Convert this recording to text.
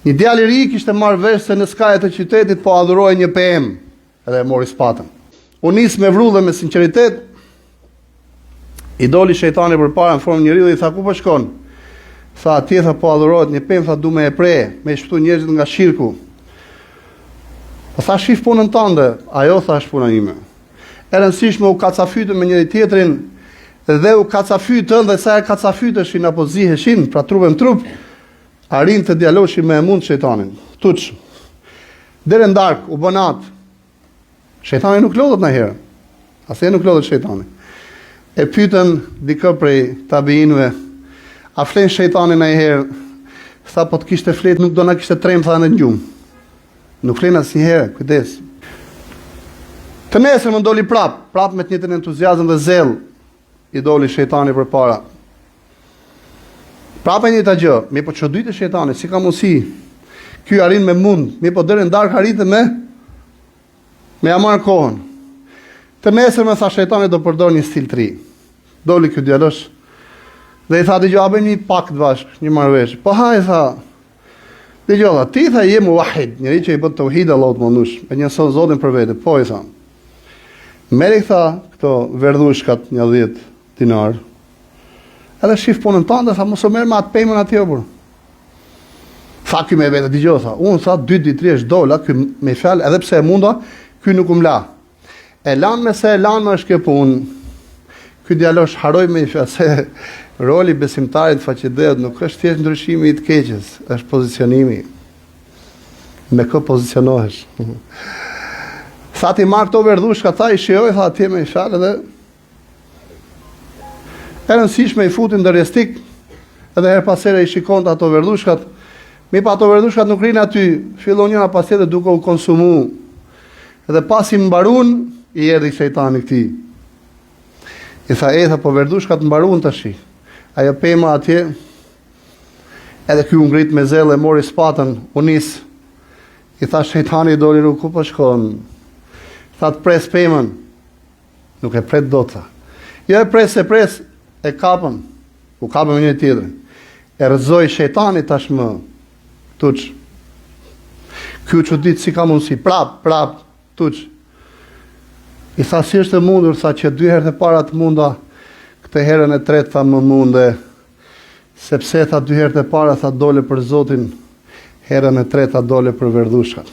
Një djalë i ri kishte marrë vesh se në skajet e qytetit po adhuroi një PM, edhe e mori spatën. U nis me vrullë dhe me sinqeritet, i doli shejtani përpara në formë njeriu dhe i tha ku po shkon? Tha atje tha po adhurohet një PM, tha du me e pre, me shpëtu njerëzit nga shirku. Po tha shif punën tënde, ajo tha është puna ime. E rëndësishme u kacafytën me njëri tjetrin dhe u kacafytën dhe sa e kacafyteshin apo ziheshin, pra trupe në trup, arrin të djaloshin me mund shejtanin. Tuç. Dere ndark u bë natë. Shejtani nuk lodhet ndonjëherë. Asnjë nuk lodhet shejtani. E pyetën dikë prej tabiinëve, a flen shejtani ndonjëherë? Tha po të kishte flet nuk do na kishte trem tha në gjumë. Nuk flen asnjëherë, kujdes. Të nesër më ndoli prap me të njëjtin entuziazëm dhe zell, i doli shejtani përpara. Prapë një të gjë, mi po çoditë shejtani, si ka mundësi? Ky arrin me mund, mi po deri ndark arritë me ja marr kohën. Të nesër më tha shejtani do përdor një stil të ri. Doli ky djalosh dhe i tha dëgjoj, a bëjmë një pakt bashkë, një marrëveshje. Po haj tha. Dëgjoj, ti tha je muwahhid, njëri që i bën tauhid Allahut mëndush, me një son Zotin për vete. Po i tha. Merri tha këto verdhushkat 10 dinar. Edhe shif punën tënde, tha mos u merr me atë pemën atje por. Tha ky me vete, dëgjoj tha, unë tha 2 ditë rresht dola, ky me fjalë, edhe pse e munda, ky nuk u mla. E lan me se e lan më është kjo punë. Ky djalosh haroi me fjalë se roli besimtarit faqedet nuk është thjesht ndryshimi i të keqes, është pozicionimi. Me kë pozicionohesh? Tha ti marr këto verdhushka, tha i shijoj, tha atje me fjalë dhe e rëndësishme i futin ndër rrestik, edhe her pas here i shikonte ato verdhushkat. Mi pa ato verdhushkat nuk rinë aty, fillon njëra pas tjetër duke u konsumu. Edhe pasi mbarun, i erdhi shejtani këtij. I tha, tha po verdhushkat mbarun tash. Ajo pema atje, edhe ky u ngrit me zell e mori spatën, u nis. I tha shejtani i doli ku po shkon? Tha të pres pemën. Nuk e pret dot tha. Jo e pres, e kapëm. U kapëm një tjetër. E rrezoi shejtani tashmë. Tuç. Ky çudit si ka mundsi prap, tuç. I tha si është e mundur, tha që 2 herë të para të munda, këtë herën e tretë tha më munde, sepse tha 2 herë të para tha dole për Zotin, herën e tretë tha dole për verdhushkat.